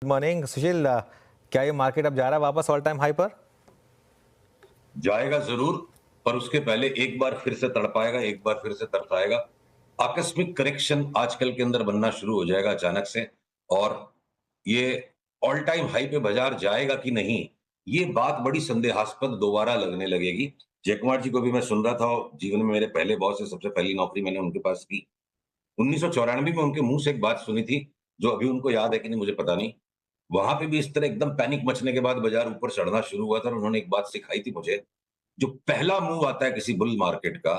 Good morning सुशील। क्या ये market अब जा रहा है वापस ऑल टाइम हाई पर? जाएगा जरूर, पर उसके पहले एक बार फिर से तड़पाएगा, एक बार फिर से तरसाएगा। आकस्मिक करेक्शन आजकल के अंदर बनना शुरू हो जाएगा अचानक से। और ये ऑल टाइम हाई पे बाजार जाएगा कि नहीं, ये बात बड़ी संदेहास्पद दोबारा लगने लगेगी। जयकुमार जी को भी मैं सुन रहा था, जीवन में मेरे पहले बॉस है, सबसे पहली नौकरी मैंने उनके पास की 1994 में। उनके मुंह से एक बात सुनी थी, जो अभी उनको याद है कि नहीं मुझे पता नहीं। वहां पे भी इस तरह एकदम पैनिक मचने के बाद बाजार ऊपर चढ़ना शुरू हुआ था, और उन्होंने एक बात सिखाई थी मुझे। जो पहला मूव आता है किसी बुल मार्केट का,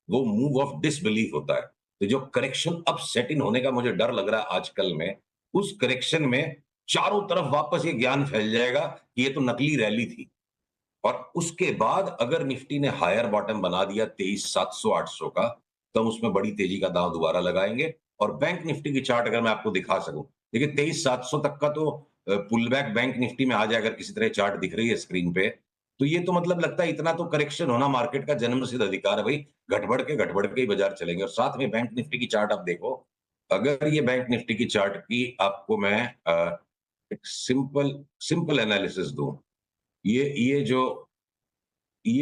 वो मूव ऑफ डिसबिलीफ होता है। तो जो करेक्शन अब सेट इन होने का मुझे डर लग रहा है आजकल में, उस करेक्शन में चारों तरफ वापस ये ज्ञान फैल जाएगा कि ये तो नकली रैली थी। और उसके बाद अगर निफ्टी ने हायर बॉटम बना दिया 23,700-800 का, तो हम उसमें बड़ी तेजी का दांव दोबारा लगाएंगे। और बैंक निफ्टी की चार्ट अगर मैं आपको दिखा सकूं, देखिए 23,700 तक का तो पुल बैक बैंक निफ्टी में आ जाए, अगर किसी तरह चार्ट दिख रही है स्क्रीन पे, तो ये तो मतलब लगता है इतना तो करेक्शन होना मार्केट का जन्मसिद्ध अधिकार है भाई। घट बढ़ के ही बाजार चलेंगे। और साथ में बैंक निफ्टी की चार्ट आप देखो, अगर ये बैंक निफ्टी की चार्ट की आपको मैं एक सिंपल सिंपल एनालिसिस दूं, ये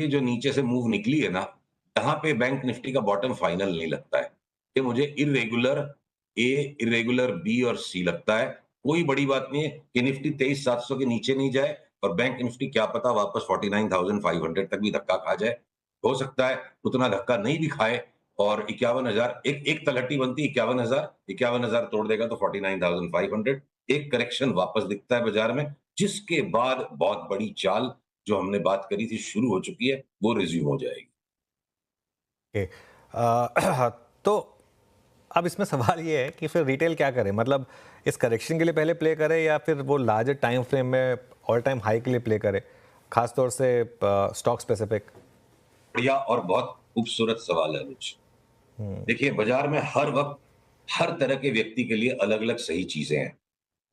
जो नीचे से मूव निकली है ना, यहाँ पे बैंक निफ्टी का बॉटम फाइनल नहीं लगता है। ये मुझे इर्रेगुलर ए, इर्रेगुलर बी और सी लगता है। कोई बड़ी बात नहीं है कि निफ्टी 23,700 के नीचे नहीं जाए, और बैंक निफ्टी क्या पता वापस 49,500 तक भी धक्का खा जाए। हो सकता है उतना धक्का नहीं भी खाए, और 51,000 एक एक तलहटी बनती है 51,000, 51,000 तोड़ देगा तो 49,500। एक करेक्शन वापस दिखता है बाजार में, जिसके बाद बहुत बड़ी चाल जो हमने बात करी थी शुरू हो चुकी है, वो रिज्यूम हो जाएगी। Okay. तो अब इसमें सवाल ये है कि फिर रिटेल क्या करे, मतलब इस करेक्शन के लिए पहले प्ले करे या फिर वो लार्जर टाइम फ्रेम में ऑल टाइम हाई के लिए प्ले करे, खासतौर से स्टॉक स्पेसिफिक? बढ़िया और बहुत खूबसूरत सवाल है अनुज। देखिए, बाजार में हर वक्त हर तरह के व्यक्ति के लिए अलग अलग सही चीजें हैं।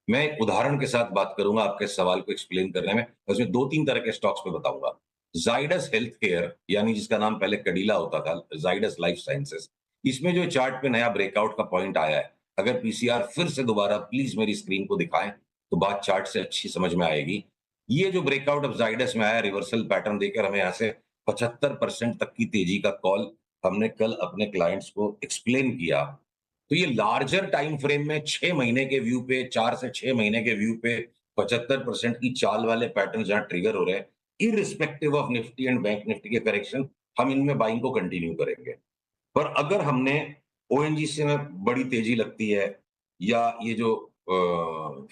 मैं एक उदाहरण के साथ बात करूंगा आपके सवाल को एक्सप्लेन करने में। उसमें दो तीन तरह के स्टॉक्स पे बताऊंगा। जाइडस हेल्थ केयर, यानी जिसका नाम पहले कडिला होता था, जाइडस लाइफ साइंसेस, इसमें जो चार्ट पे नया ब्रेकआउट का पॉइंट आया है, अगर पीसीआर फिर से दोबारा प्लीज मेरी स्क्रीन को दिखाएं, तो बात चार्ट से अच्छी समझ में आएगी। ये जो ब्रेकआउट अब जाइडस में आया, रिवर्सल पैटर्न देकर हमें यहाँ से 75% तक की तेजी का कॉल हमने कल अपने क्लाइंट्स को एक्सप्लेन किया। तो ये लार्जर टाइम फ्रेम में 6 महीने के व्यू पे, 4 से 6 महीने के व्यू पे 75% की चाल वाले पैटर्न जहां ट्रिगर हो रहे हैं, irrespective of Nifty and bank Nifty के करेक्शन, हम इनमें बाइंग को कंटिन्यू करेंगे। पर अगर हमने ओएनजीसी में बड़ी तेजी लगती है, या ये जो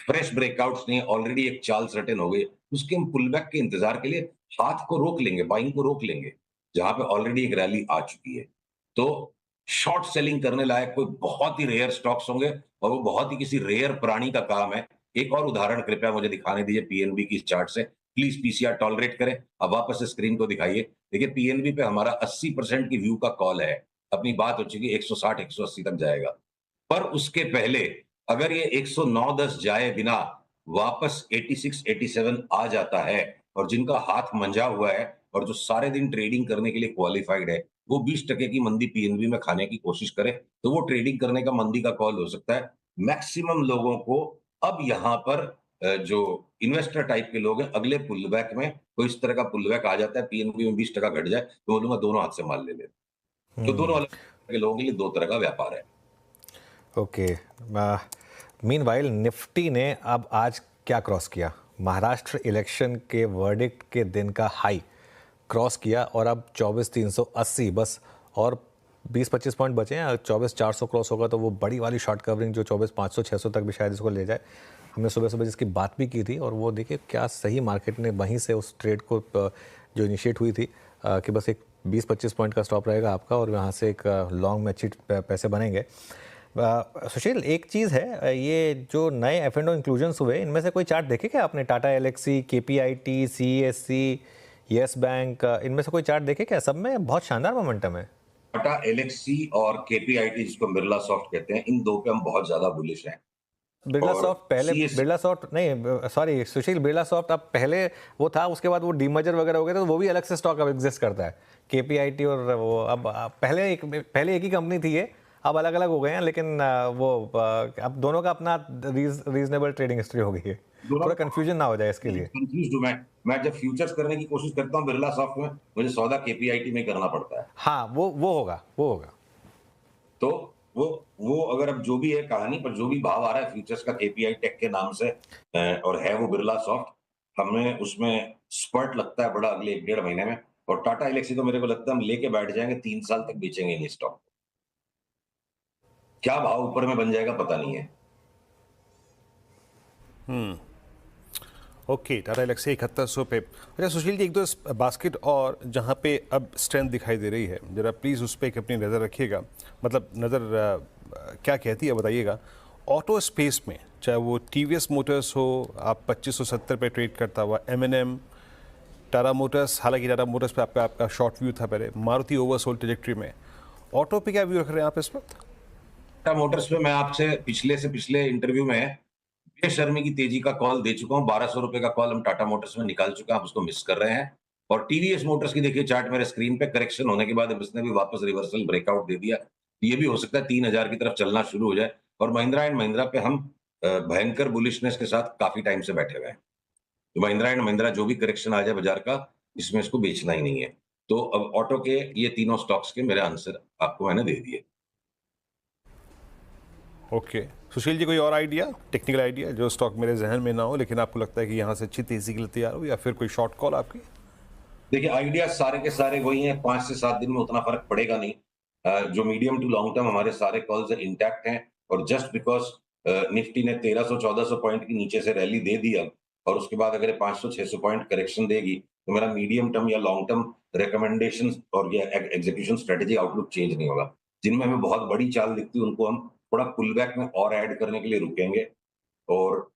फ्रेश ब्रेकआउट्स नहीं, ऑलरेडी एक चाल सर्टेन हो गई, उसके हम पुल बैक के इंतजार के लिए हाथ को रोक लेंगे, बाइंग को रोक लेंगे, जहां पे ऑलरेडी एक रैली आ चुकी है। तो शॉर्ट सेलिंग करने लायक कोई बहुत ही रेयर स्टॉक्स होंगे, और वो बहुत ही किसी रेयर प्राणी का काम है। एक और उदाहरण कृपया मुझे दिखाने दीजिए पीएनबी की इस चार्ट से। प्लीज पीसीआर टॉलरेट करें। अब वापस से स्क्रीन को दिखाइए। देखिए, पीएनबी पे हमारा 80% की व्यू का कॉल है। अपनी बात हो चुकी है, 160 180 तक जाएगा। पर उसके पहले अगर ये 109-10 जाए बिना वापस 86 87 आ जाता है, और जिनका हाथ मंझा हुआ है और जो सारे दिन ट्रेडिंग करने के लिए क्वालिफाइड है, वो 20% की मंदी पीएनबी में खाने की कोशिश करे, तो वो ट्रेडिंग करने का मंदी का कॉल हो सकता है। मैक्सिमम लोगों को अब यहाँ पर जो इन्वेस्टर टाइप के लोग हैं, अगले पुलबैक में कोई इस तरह का पुलबैक आ जाता है, पीएनबी में 20% घट जाए, तो बोलूंगा दोनों हाथ से माल ले ले। तो दोनों अलग तरह के लोगों के लिए दो तरह का व्यापार है। ओके। मीनवाइल निफ्टी ने अब आज क्या क्रॉस किया? महाराष्ट्र इलेक्शन के वर्डिक्ट के दिन का हाई क्रॉस किया, और अब 24,380 बस, और 20-25 पॉइंट बचे हैं। 24,400 क्रॉस होगा तो वो बड़ी वाली शॉर्ट कवरिंग जो 24,500-600 तक भी शायद इसको ले जाए। हमने सुबह सुबह जिसकी बात भी की थी, और वो देखिए क्या सही मार्केट ने वहीं से उस ट्रेड को जो इनिशिएट हुई थी कि बस एक 20-25 पॉइंट का स्टॉप रहेगा आपका, और यहाँ से एक लॉन्ग में अच्छी पैसे बनेंगे। सुशील, एक चीज़ है, ये जो नए एफ&ओ इंक्लूजन्स हुए, इनमें से कोई चार्ट देखे क्या आपने? टाटा एलेक्सी, केपीआईटी, सीएससी, यस बैंक, इनमें से कोई चार्ट देखे क्या? सब में बहुत शानदार मोमेंटम है। टाटा एलेक्सी और केपीआईटी, जिसको बिरला सॉफ्ट कहते हैं, इन दो पे हम बहुत ज्यादा बुलिश हैं। बिरला और सॉफ्ट पहले, सीएससी बिरला सॉफ्ट नहीं, सॉरी सुशील, बिरला सॉफ्ट अब पहले वो था, उसके बाद वो डीमर्जर वगैरह हो गया, तो वो भी अलग से स्टॉक अब एग्जिस्ट करता है, केपीआईटी। और वो अब पहले एक ही कंपनी थी ये, अब अलग अलग हो गए हैं, लेकिन अब दोनों का अपना रीजनेबल ट्रेडिंग हिस्ट्री हो गई है। दोनों थोड़ा कंफ्यूजन ना हो जाए इसके लिए। कंफ्यूज हूं मैं जब फ्यूचर्स करने की कोशिश करता हूं बिरला सॉफ्ट में, मुझे सौदा केपीआईटी में करना पड़ता है। हाँ, वो होगा। तो वो अगर अब जो भी है कहानी, पर जो भी भाव आ रहा है फ्यूचर्स का केपीआई टेक के नाम से, और है वो बिरला सॉफ्ट, हमें उसमें स्पर्ट लगता है बड़ा अगले 1 डेढ़ महीने में। और टाटा एलेक्सी तो मेरे को लगता है हम लेके बैठ जाएंगे, 3 साल तक बेचेंगे ये स्टॉक। क्या भाव ऊपर में बन जाएगा पता नहीं है। ओके, टाटा एलेक्सी 7100 पे। अच्छा सुशील जी, एक दो बास्केट और जहाँ पे अब स्ट्रेंथ दिखाई दे रही है, जरा प्लीज़ उस पर एक अपनी नज़र रखिएगा। मतलब नज़र क्या कहती है बताइएगा। ऑटो स्पेस में चाहे वो टीवीएस मोटर्स हो, आप 2570 पे ट्रेड करता हुआ, एमएनएम, टाटा मोटर्स, हालांकि टाटा मोटर्स पे आपका शॉर्ट व्यू था पहले, मारुति ओवरसोल्ड ट्रेजेक्ट्री में, ऑटो पे क्या व्यू रख रहे हैं आप इस वक्त? टाटा मोटर्स पे मैं आपसे पिछले से पिछले इंटरव्यू में बेशर्मी की तेजी का कॉल दे चुका हूं। 1200 रुपए का कॉल हम टाटा मोटर्स में निकाल चुके हैं, आप उसको मिस कर रहे हैं। और टीवीएस मोटर्स की देखिए चार्ट मेरे स्क्रीन पे, करेक्शन होने के बाद अब इसने भी वापस रिवर्सल ब्रेकआउट दे दिया। ये भी हो सकता है 3000 की तरफ चलना शुरू हो जाए। और महिंद्रा एंड महिंद्रा पे हम भयंकर बुलिशनेस के साथ काफी टाइम से बैठे हुए हैं। तो महिंद्रा एंड महिंद्रा जो भी करेक्शन आ जाए बाजार का, इसमें इसको बेचना ही नहीं है। तो अब ऑटो के ये तीनों स्टॉक्स के मेरे आंसर आपको मैंने दे दिए। ओके सुशील जी, कोई और आइडिया, टेक्निकल आइडिया जो स्टॉक मेरे जहन में ना हो लेकिन आपको लगता है कि यहाँ से अच्छी तेजी के लिए तैयार हो, या फिर कोई शॉर्ट कॉल आपकी? देखिए आइडिया सारे के सारे वही हैं, 5 से 7 दिन में उतना फर्क पड़ेगा नहीं। जो मीडियम टू लॉन्ग टर्म हमारे सारे कॉल्स इंटैक्ट हैं। और जस्ट बिकॉज़ निफ्टी ने 1300-1400 पॉइंट की नीचे से रैली दे दी अब, और उसके बाद अगर ये 500-600 पॉइंट करेक्शन देगी, तो मेरा मीडियम टर्म या लॉन्ग टर्म रिकमेंडेशंस और या एग्जीक्यूशन स्ट्रेटजी आउटलुक चेंज नहीं होगा। जिनमें हमें बहुत बड़ी चाल दिखती है उनको हम थोड़ा पुल बैक में और ऐड करने के लिए रुकेंगे। और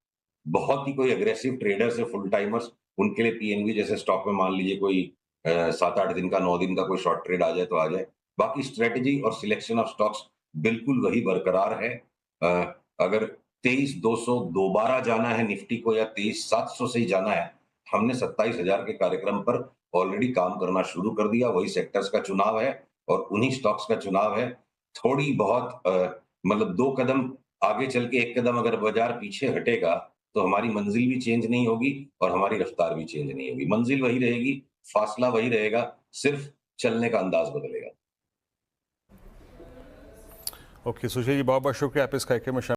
बहुत ही कोई एग्रेसिव ट्रेडर्स है, फुल टाइमर्स, उनके लिए पीएनबी जैसे स्टॉक में मान लीजिए कोई 7-8 दिन का, 9 दिन का कोई शॉर्ट ट्रेड आ जाए तो आ जाए। बाकी स्ट्रेटजी और सिलेक्शन ऑफ स्टॉक्स बिल्कुल वही बरकरार है। अ, अगर 23,200 दोबारा जाना है निफ्टी को, या 23,700 से ही जाना है, हमने 27,000 के कार्यक्रम पर ऑलरेडी काम करना शुरू कर दिया। वही सेक्टर्स का चुनाव है और उन्हीं स्टॉक्स का चुनाव है। थोड़ी बहुत मतलब 2 कदम आगे चल के 1 कदम अगर बाजार पीछे हटेगा, तो हमारी मंजिल भी चेंज नहीं होगी और हमारी रफ्तार भी चेंज नहीं होगी। मंजिल वही रहेगी, फासला वही रहेगा, सिर्फ चलने का अंदाज बदलेगा। ओके सुशील जी, बहुत बहुत शुक्रिया आप इस कार्यक्रम में